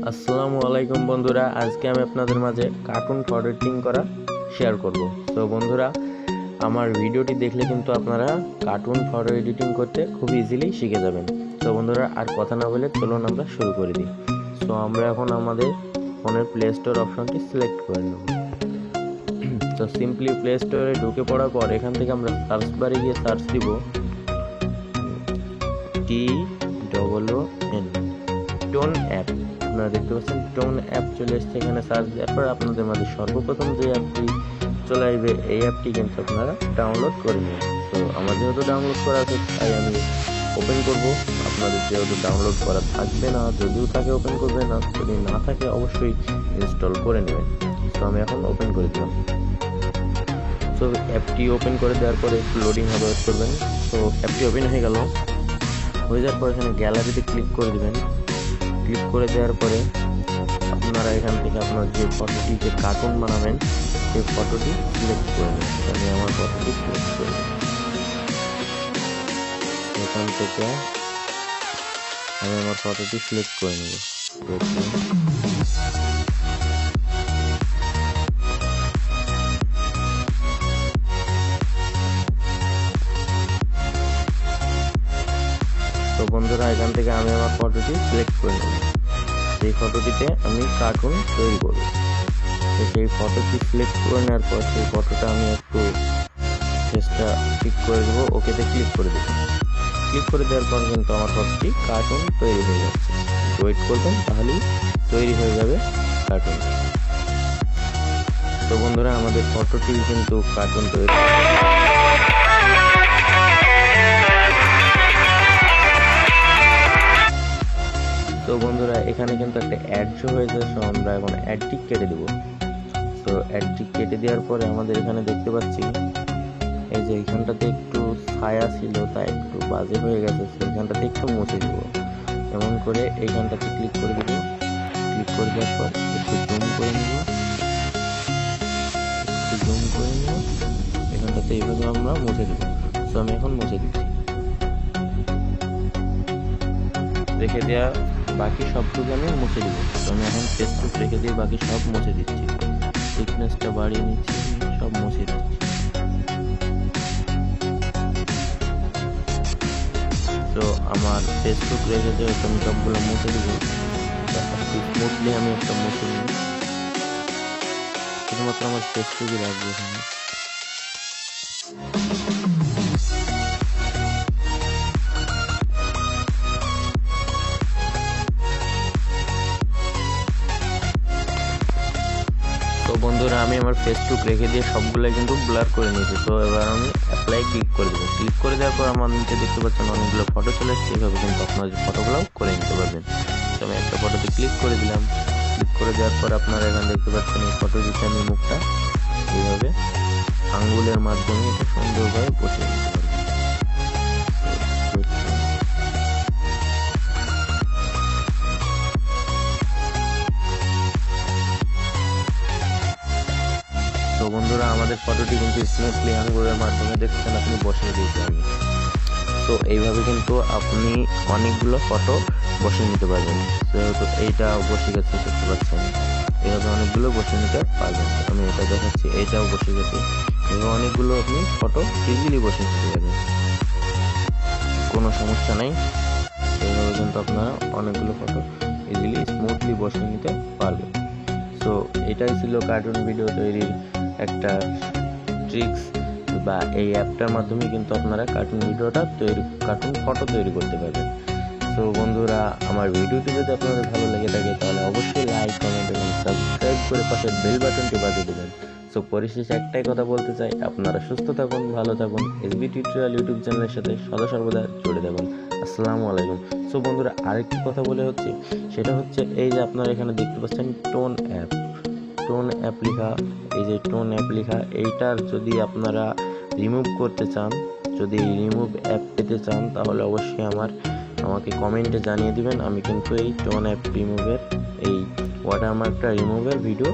আসসালামু আলাইকুম বন্ধুরা, আজকে আমি আপনাদের মাঝে কার্টুন ফটো এডিটিং করা শেয়ার করব। তো বন্ধুরা, আমার ভিডিওটি দেখলে কিন্তু আপনারা কার্টুন ফটো এডিটিং করতে খুব ইজিলি শিখে যাবেন। তো বন্ধুরা, আর কথা না বলে চলুন আমরা শুরু করে দিই। সো আমরা এখন আমাদের ফোনের প্লে স্টোর অপশনটি সিলেক্ট করে নেব। তো সিম্পলি প্লে স্টোরে ঢুকে পড়ার পর এখান থেকে আমরা সার্চ বারে গিয়ে সার্চ দিব TOON টোন অ্যাপ। আপনারা দেখতে পাচ্ছেন টোন অ্যাপ চলে এসছে। এখানে সার্চ দেওয়ার পর আপনাদের মাঝে সর্বপ্রথম যে অ্যাপটি চলে আসবে এই অ্যাপটি কিন্তু আপনারা ডাউনলোড করে নেবেন। তো আমার যেহেতু ডাউনলোড করা আছে তাই আমি ওপেন করব। আপনাদের যেহেতু ডাউনলোড করা থাকবে না, যদিও থাকে ওপেন করবে না, যদি না থাকে অবশ্যই ইনস্টল করে নেবেন। তো আমি এখন ওপেন করে দিলাম। সো অ্যাপটি ওপেন করে দেওয়ার পরে একটু লোডিং হবে, ওয়েট করবেন। তো অ্যাপটি ওপেন হয়ে গেল। হয়ে যাওয়ার পর এখানে গ্যালারিতে ক্লিক করে দেবেন। ক্লিক করে দেওয়ার পরে আপনারা এখান থেকে আপনার যে ফটোটি যে কার্টুন বানাবেন সেই ফটোটি সিলেক্ট করে নেবেন। আমি আমার ফটোটি সিলেক্ট করে নেব। এখান থেকে আমি আমার ফটোটি সিলেক্ট করে নেব। তো বন্ধুরা, এখান থেকে আমি আমার ফটোটি সিলেক্ট করে নেব। সেই ফটোটিতে আমি কার্টুন তৈরি করব। তো সেই ফটোটি সিলেক্ট করে নেওয়ার পর সেই ফটোটা আমি একটু ফেসটা ঠিক করে দেবো, ওকেতে ক্লিক করে দেবো। ক্লিক করে দেওয়ার পর কিন্তু আমার ফটোটি কার্টুন তৈরি হয়ে যাচ্ছে। ওয়েট করবেন, তাহলেই তৈরি হয়ে যাবে কার্টুন। তো বন্ধুরা, আমাদের ফটোটি কিন্তু কার্টুন তৈরি। তো বন্ধুরা, এখানে কিন্তু একটা অ্যাড শো হয়েছে। সো আমরা এখন অ্যাডটি কেটে দেবো। তো অ্যাডটি কেটে দেওয়ার পরে আমাদের এখানে দেখতে পাচ্ছি এই যে এখানটাতে একটু ছায়া ছিল, তাই একটু বাজে হয়ে গেছে। এখানটাতে একটু মুছে দেব। এমন করে এইখানটাতে ক্লিক করে দেবো। ক্লিক করে দেওয়ার পর একটু জুম করে নেব। এখানটাতে এইভাবে আমরা মুছে দেবো। তো আমি এখন মুছে দিচ্ছি। রেখে দেওয়া বাকি সবটুকু আমি মুছে দিব। তো আমি এখন ফেসবুক রেখে দিয়ে বাকি সব মুছে দিচ্ছি। থিকনেসটা বাড়িয়ে নিচ্ছি, সব মুছে দিচ্ছি। তো আমার ফেসবুক রেখে দিয়ে আমি সবগুলো মুছে দিব। স্মুথলি আমি একটা মুছে নিই। শুধুমাত্র আমার ফেসবুকই রাখবো এখানে। তো বন্ধুরা, আমি আমার ফেসবুক রেখে দিয়ে সবগুলোই কিন্তু ব্লার করে নিয়েছি। তো এবার আমি অ্যাপ্লাই ক্লিক করে দেবো। ক্লিক করে দেওয়ার পর আমার নিচে দেখতে পাচ্ছেন অনেকগুলো ফটো চলে এসছে। এইভাবে কিন্তু আপনারা ফটোগুলোও করে নিতে পারবেন। তো আমি একটা ফটোতে ক্লিক করে দিলাম। ক্লিক করে দেওয়ার পর আপনারা এখানে দেখতে পাচ্ছেন এই ফটোটিতে আমি মুখটা এইভাবে আঙ্গুলের মাধ্যমে এটা সুন্দরভাবে বসিয়ে নিতে পারবো। তো বন্ধুরা, আমাদের ফটোটি কিন্তু স্মুথলি আঙ্গুলের মাধ্যমে দেখছেন আপনি বসিয়ে দিয়েছি আমি। তো এইভাবে কিন্তু আপনি অনেকগুলো ফটো বসিয়ে নিতে পারবেন। যেহেতু এইটা বসে গেছে দেখতে পাচ্ছেন, এইভাবে অনেকগুলো বসিয়ে নিতে পারবেন। আমি এটা দেখাচ্ছি, এইটাও বসে গেছে। এইভাবে অনেকগুলো আপনি ফটো ইজিলি বসিয়ে নিতে পারবেন, কোনো সমস্যা নেই। এইভাবে কিন্তু আপনারা অনেকগুলো ফটো ইজিলি স্মুথলি বসিয়ে নিতে পারবেন। সো এটাই ছিল কার্টুন ভিডিও তৈরির একটা ট্রিক্স, বা এই অ্যাপটার মাধ্যমে কিন্তু আপনারা কার্টুন ফটো তৈরি করতে পারবেন। সো বন্ধুরা, আমার ভিডিওটি যদি আপনাদের ভালো লেগে থাকে তাহলে অবশ্যই লাইক, কমেন্ট এবং সাবস্ক্রাইব করে পাশের বেল বাটনটি বাজিয়ে দেবেন। সো পরিশেষে একটাই কথা বলতে চাই, আপনারা সুস্থ থাকুন, ভালো থাকুন, এসবি টিউটোরিয়াল ইউটিউব চ্যানেলের সাথে সদা সর্বদা জুড়ে দেবেন। আসসালামু আলাইকুম। সো বন্ধুরা, আরেকটি কথা বলে হচ্ছে, সেটা হচ্ছে এই যে আপনারা এখানে দেখতে পাচ্ছেন টোন অ্যাপ লেখা। এই যে টোন অ্যাপ লেখা, এইটার যদি আপনারা রিমুভ করতে চান, যদি রিমুভ অ্যাপ পেতে চান, তাহলে অবশ্যই আমাকে কমেন্টে জানিয়ে দিবেন। আমি কিন্তু এই টোন অ্যাপ রিমুভের এই ওয়াটারমার্কটা রিমুভের ভিডিও